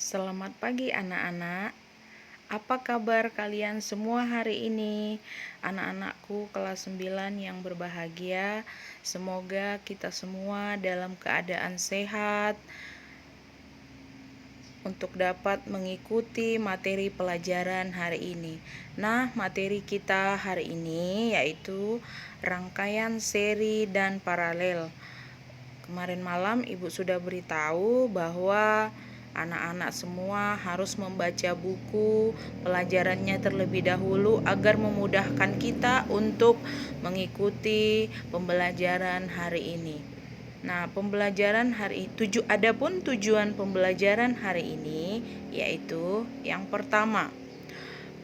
Selamat pagi anak-anak. Apa kabar kalian semua hari ini? Anak-anakku kelas 9 yang berbahagia. Semoga kita semua dalam keadaan sehat untuk dapat mengikuti materi pelajaran hari ini. Nah, materi kita hari ini yaitu rangkaian seri dan paralel. Kemarin malam Ibu sudah beritahu bahwa anak-anak semua harus membaca buku pelajarannya terlebih dahulu agar memudahkan kita untuk mengikuti pembelajaran hari ini. Nah, pembelajaran hari adapun tujuan pembelajaran hari ini yaitu yang pertama,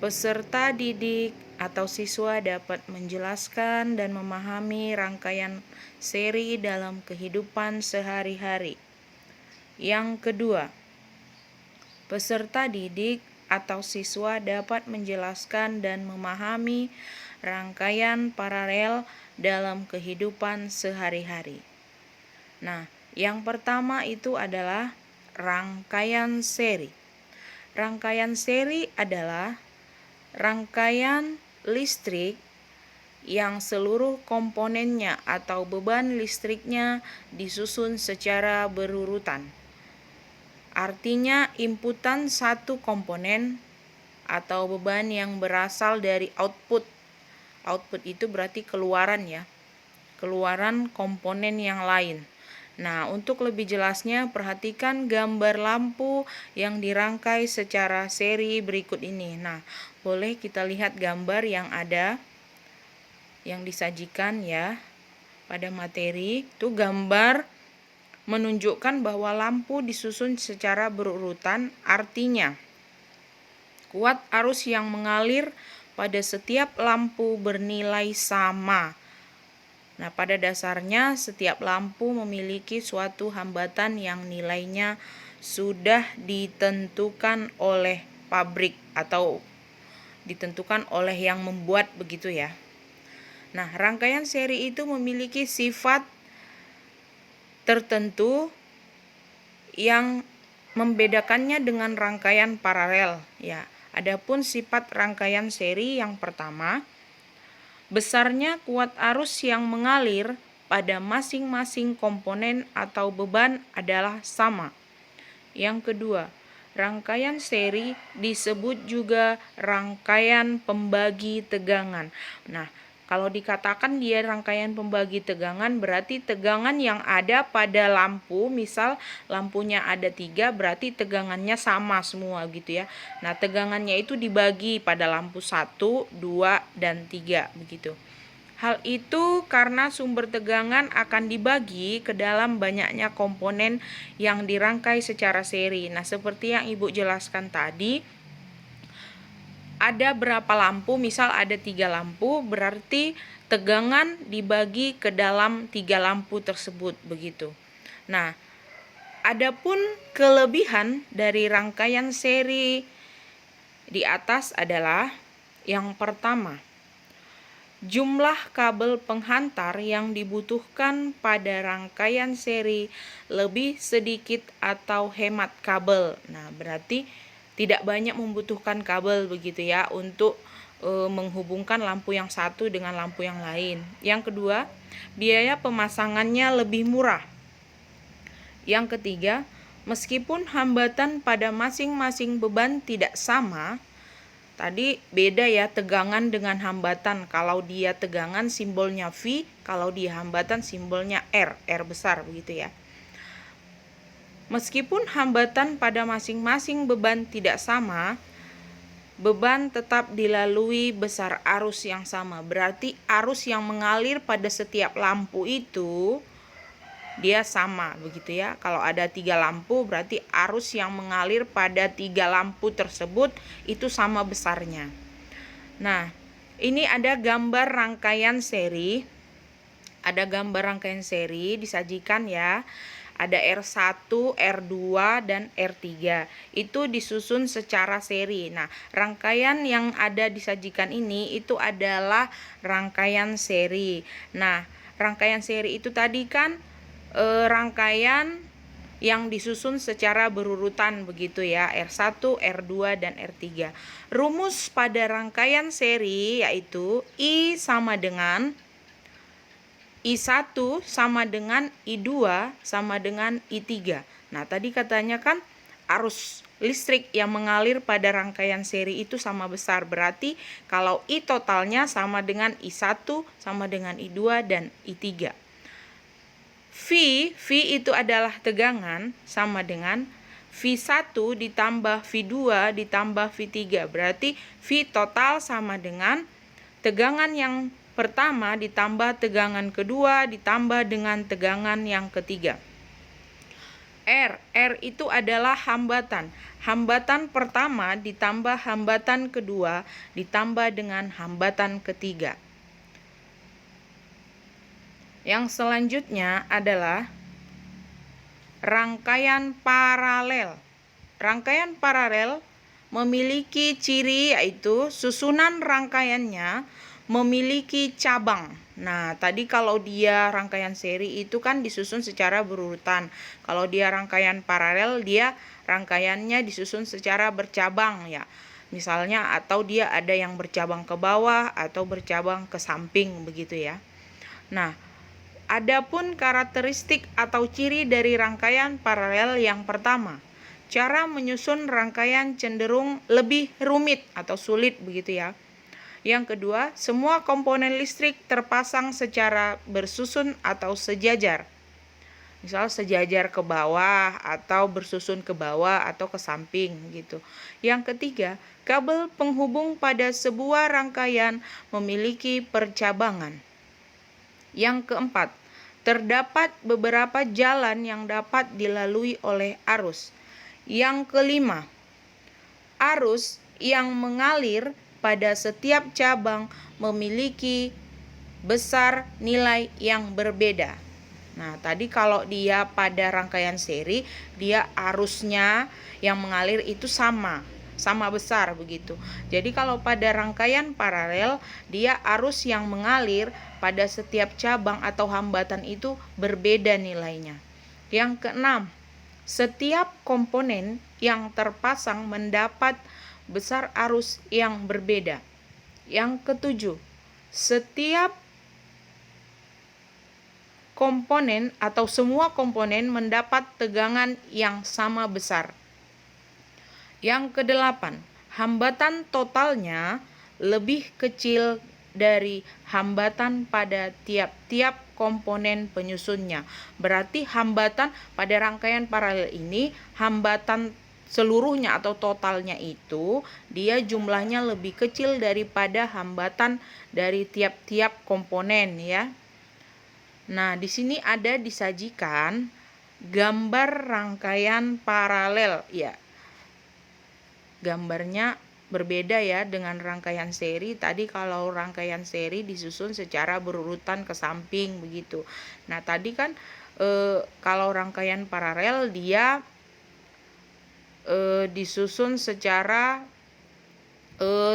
peserta didik atau siswa dapat menjelaskan dan memahami rangkaian seri dalam kehidupan sehari-hari. Yang kedua, peserta didik atau siswa dapat menjelaskan dan memahami rangkaian paralel dalam kehidupan sehari-hari. Nah, yang pertama itu adalah rangkaian seri. Rangkaian seri adalah rangkaian listrik yang seluruh komponennya atau beban listriknya disusun secara berurutan. Artinya inputan satu komponen atau beban yang berasal dari output. Output itu berarti keluaran ya. Keluaran komponen yang lain. Nah, untuk lebih jelasnya perhatikan gambar lampu yang dirangkai secara seri berikut ini. Nah, boleh kita lihat gambar yang ada yang disajikan ya pada materi. Itu gambar menunjukkan bahwa lampu disusun secara berurutan, artinya kuat arus yang mengalir pada setiap lampu bernilai sama. Nah, pada dasarnya setiap lampu memiliki suatu hambatan yang nilainya sudah ditentukan oleh pabrik atau ditentukan oleh yang membuat begitu ya. Nah, rangkaian seri itu memiliki sifat tertentu yang membedakannya dengan rangkaian paralel ya. Adapun sifat rangkaian seri yang pertama, besarnya kuat arus yang mengalir pada masing-masing komponen atau beban adalah sama. Yang kedua, rangkaian seri disebut juga rangkaian pembagi tegangan. Nah, kalau dikatakan dia rangkaian pembagi tegangan, berarti tegangan yang ada pada lampu, misal lampunya ada 3, berarti tegangannya sama semua gitu ya. Nah, tegangannya itu dibagi pada lampu 1, 2, dan 3 begitu. Hal itu karena sumber tegangan akan dibagi ke dalam banyaknya komponen yang dirangkai secara seri. Nah, seperti yang Ibu jelaskan tadi, ada berapa lampu, misal ada 3 lampu, berarti tegangan dibagi ke dalam 3 lampu tersebut begitu. Nah, adapun kelebihan dari rangkaian seri di atas adalah yang pertama, jumlah kabel penghantar yang dibutuhkan pada rangkaian seri lebih sedikit atau hemat kabel. Nah, berarti tidak banyak membutuhkan kabel begitu ya untuk menghubungkan lampu yang satu dengan lampu yang lain. Yang kedua, biaya pemasangannya lebih murah. Yang ketiga, meskipun hambatan pada masing-masing beban tidak sama, tadi beda ya tegangan dengan hambatan. Kalau dia tegangan simbolnya V, kalau dia hambatan simbolnya R, R besar begitu ya. Meskipun hambatan pada masing-masing beban tidak sama, beban tetap dilalui besar arus yang sama. Berarti arus yang mengalir pada setiap lampu itu dia sama begitu ya. Kalau ada 3 lampu berarti arus yang mengalir pada 3 lampu tersebut itu sama besarnya. Nah, ini ada gambar rangkaian seri. Ada gambar rangkaian seri disajikan ya. Ada R1, R2, dan R3. Itu disusun secara seri. Nah, rangkaian yang ada disajikan ini itu adalah rangkaian seri. Nah, rangkaian seri itu tadi kan rangkaian yang disusun secara berurutan begitu ya, R1, R2, dan R3. Rumus pada rangkaian seri yaitu I sama dengan I1 sama dengan I2 sama dengan I3. Nah, tadi katanya kan arus listrik yang mengalir pada rangkaian seri itu sama besar. Berarti kalau I totalnya sama dengan I1 sama dengan I2 dan I3. V itu adalah tegangan sama dengan V1 ditambah V2 ditambah V3. Berarti V total sama dengan tegangan yang pertama ditambah tegangan kedua ditambah dengan tegangan yang ketiga. R itu adalah hambatan. Hambatan pertama ditambah hambatan kedua ditambah dengan hambatan ketiga. Yang selanjutnya adalah rangkaian paralel. Rangkaian paralel memiliki ciri yaitu susunan rangkaiannya memiliki cabang. Nah, tadi kalau dia rangkaian seri itu kan disusun secara berurutan. Kalau dia rangkaian paralel, dia rangkaiannya disusun secara bercabang ya. Misalnya atau dia ada yang bercabang ke bawah atau bercabang ke samping begitu ya. Nah, adapun karakteristik atau ciri dari rangkaian paralel yang pertama, cara menyusun rangkaian cenderung lebih rumit atau sulit begitu ya. Yang kedua, semua komponen listrik terpasang secara bersusun atau sejajar. Misal sejajar ke bawah atau bersusun ke bawah atau ke samping gitu. Yang ketiga, kabel penghubung pada sebuah rangkaian memiliki percabangan. Yang keempat, terdapat beberapa jalan yang dapat dilalui oleh arus. Yang kelima, arus yang mengalir pada setiap cabang memiliki besar nilai yang berbeda. Nah, tadi kalau dia pada rangkaian seri, dia arusnya yang mengalir itu sama besar begitu. Jadi kalau pada rangkaian paralel, dia arus yang mengalir pada setiap cabang atau hambatan itu berbeda nilainya. Yang keenam, setiap komponen yang terpasang mendapat besar arus yang berbeda. Yang ketujuh, setiap komponen atau semua komponen mendapat tegangan yang sama besar. Yang kedelapan, hambatan totalnya lebih kecil dari hambatan pada tiap-tiap komponen penyusunnya. Berarti hambatan pada rangkaian paralel ini, hambatan seluruhnya atau totalnya itu dia jumlahnya lebih kecil daripada hambatan dari tiap-tiap komponen ya. Nah, di sini ada disajikan gambar rangkaian paralel ya. Gambarnya berbeda ya dengan rangkaian seri. Tadi kalau rangkaian seri disusun secara berurutan ke samping begitu. Nah, tadi kan kalau rangkaian paralel dia disusun secara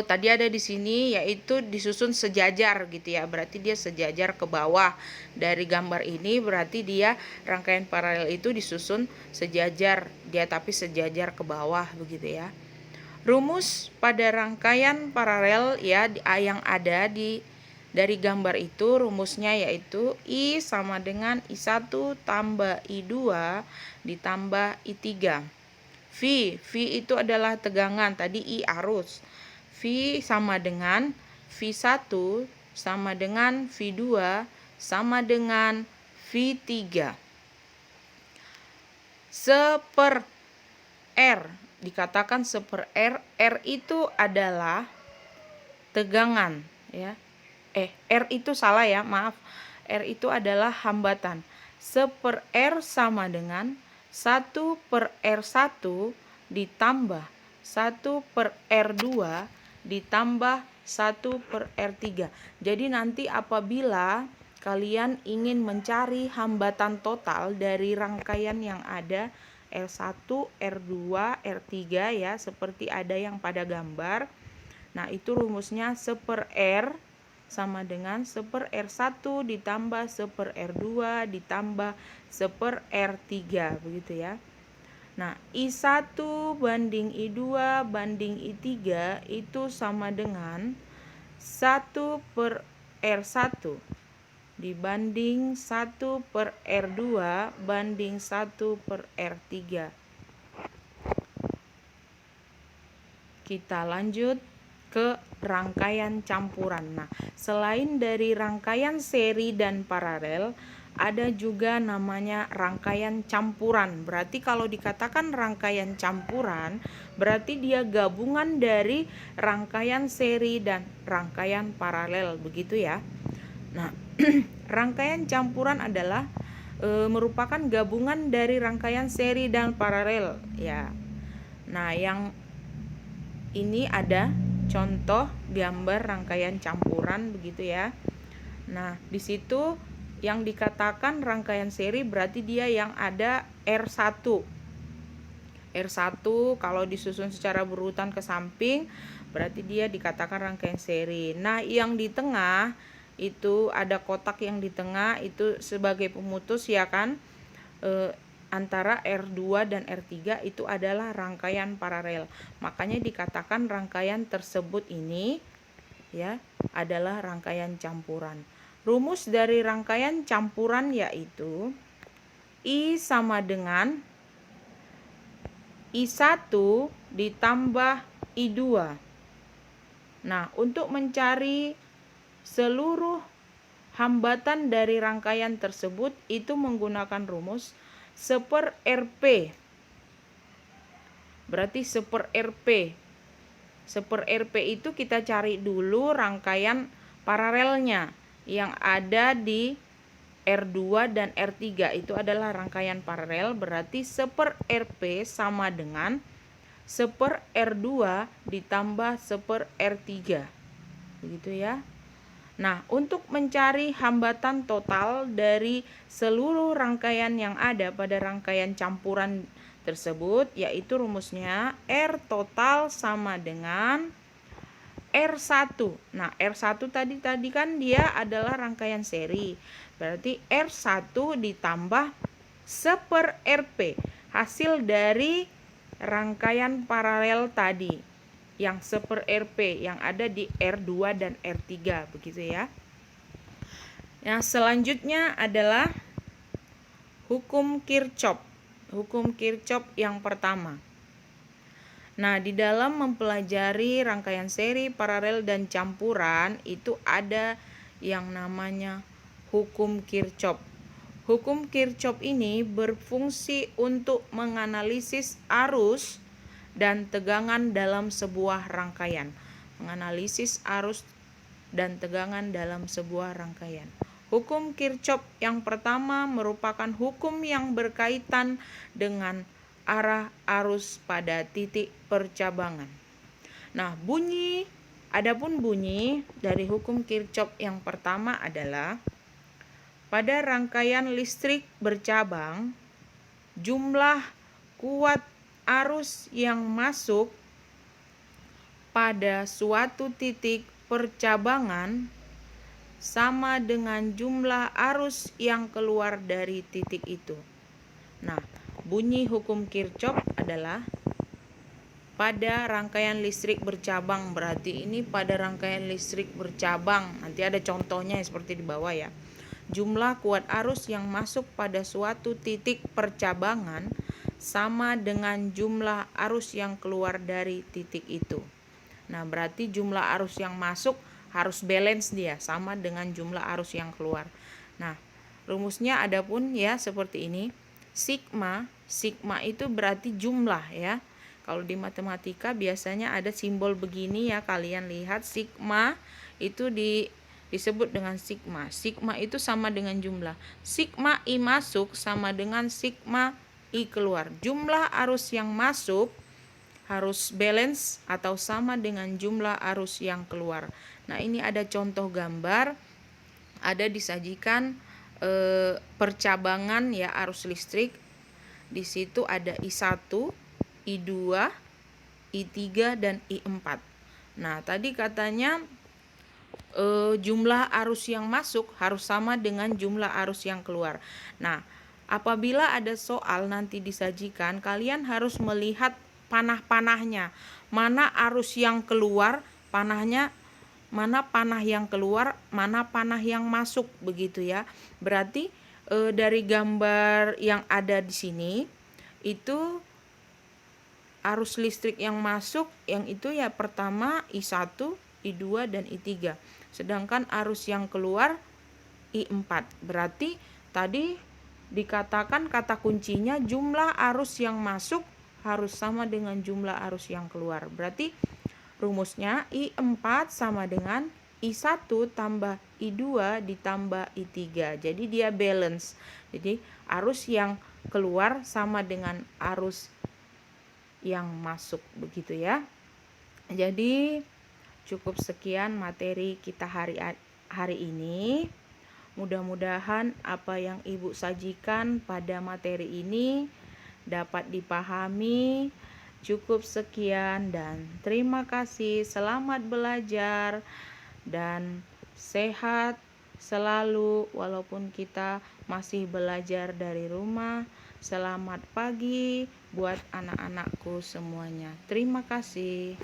tadi ada di sini yaitu disusun sejajar gitu ya. Berarti dia sejajar ke bawah. Dari gambar ini berarti dia rangkaian paralel itu disusun sejajar, dia tapi sejajar ke bawah begitu ya. Rumus pada rangkaian paralel ya yang ada dari gambar itu rumusnya yaitu I sama dengan I1 tambah I2 ditambah I3. V itu adalah tegangan, tadi I arus. V sama dengan V1 sama dengan V2 sama dengan V3. Seper R dikatakan seper R itu adalah tegangan ya. R itu salah ya, maaf. R itu adalah hambatan. Seper R sama dengan 1 per R1 ditambah 1 per R2 ditambah 1 per R3. Jadi nanti apabila kalian ingin mencari hambatan total dari rangkaian yang ada R1, R2, R3 ya, seperti ada yang pada gambar. Nah, itu rumusnya seper R sama dengan 1/R1 ditambah 1/R2 ditambah 1/R3, begitu ya. Nah, I1 banding I2 banding I3 itu sama dengan 1/R1 dibanding 1/R2 banding 1/R3. Kita lanjut ke rangkaian campuran. Nah, selain dari rangkaian seri dan paralel, ada juga namanya rangkaian campuran. Berarti kalau dikatakan rangkaian campuran, berarti dia gabungan dari rangkaian seri dan rangkaian paralel, begitu ya. Nah, rangkaian campuran adalah merupakan gabungan dari rangkaian seri dan paralel, ya. Nah, yang ini ada contoh gambar rangkaian campuran, begitu ya. Nah, di situ yang dikatakan rangkaian seri berarti dia yang ada R1. R1 kalau disusun secara berurutan ke samping berarti dia dikatakan rangkaian seri. Nah, yang di tengah itu ada kotak yang di tengah itu sebagai pemutus, ya kan, antara R2 dan R3 itu adalah rangkaian paralel. Makanya dikatakan rangkaian tersebut ini ya adalah rangkaian campuran. Rumus dari rangkaian campuran yaitu I sama dengan I1 ditambah I2. Nah, untuk mencari seluruh hambatan dari rangkaian tersebut itu menggunakan rumus 1/Rp. Berarti 1/Rp. 1/Rp itu kita cari dulu rangkaian paralelnya yang ada di R2 dan R3 itu adalah rangkaian paralel, berarti 1/Rp sama dengan 1/R2 ditambah 1/R3. Begitu ya. Nah, untuk mencari hambatan total dari seluruh rangkaian yang ada pada rangkaian campuran tersebut, yaitu rumusnya R total sama dengan R1. Nah, R1 tadi kan dia adalah rangkaian seri. Berarti R1 ditambah 1/Rp, hasil dari rangkaian paralel tadi yang 1/Rp yang ada di R2 dan R3, begitu ya. Yang selanjutnya adalah hukum Kirchhoff. Hukum Kirchhoff yang pertama. Nah, di dalam mempelajari rangkaian seri, paralel, dan campuran itu ada yang namanya hukum Kirchhoff. Hukum Kirchhoff ini berfungsi untuk menganalisis arus dan tegangan dalam sebuah rangkaian. Menganalisis arus dan tegangan dalam sebuah rangkaian. Hukum Kirchhoff yang pertama merupakan hukum yang berkaitan dengan arah arus pada titik percabangan. Nah, adapun bunyi dari hukum Kirchhoff yang pertama adalah pada rangkaian listrik bercabang, jumlah kuat arus yang masuk pada suatu titik percabangan sama dengan jumlah arus yang keluar dari titik itu. Nah, bunyi hukum Kirchhoff adalah pada rangkaian listrik bercabang, berarti ini pada rangkaian listrik bercabang. Nanti ada contohnya seperti di bawah ya. Jumlah kuat arus yang masuk pada suatu titik percabangan sama dengan jumlah arus yang keluar dari titik itu. Nah, berarti jumlah arus yang masuk harus balance dia sama dengan jumlah arus yang keluar. Nah, rumusnya adapun ya seperti ini. Sigma itu berarti jumlah ya. Kalau di matematika biasanya ada simbol begini ya, kalian lihat sigma itu disebut dengan sigma. Sigma itu sama dengan jumlah. Sigma I masuk sama dengan sigma I keluar. Jumlah arus yang masuk harus balance atau sama dengan jumlah arus yang keluar. Nah, ini ada contoh gambar, ada disajikan percabangan ya arus listrik. Di situ ada I1, I2, I3 dan I4. Nah, tadi katanya jumlah arus yang masuk harus sama dengan jumlah arus yang keluar. Nah, apabila ada soal nanti disajikan, kalian harus melihat panah-panahnya. Mana arus yang keluar, panahnya mana panah yang keluar, mana panah yang masuk, begitu ya. Berarti dari gambar yang ada di sini itu arus listrik yang masuk yang itu ya pertama I1, I2 dan I3. Sedangkan arus yang keluar I4. Berarti tadi dikatakan kata kuncinya jumlah arus yang masuk harus sama dengan jumlah arus yang keluar. Berarti rumusnya I4 sama dengan I1 tambah I2 ditambah I3. Jadi dia balance. Jadi arus yang keluar sama dengan arus yang masuk, begitu ya. Jadi cukup sekian materi kita hari ini. Mudah-mudahan apa yang Ibu sajikan pada materi ini dapat dipahami. Cukup sekian dan terima kasih. Selamat belajar dan sehat selalu walaupun kita masih belajar dari rumah. Selamat pagi buat anak-anakku semuanya. Terima kasih.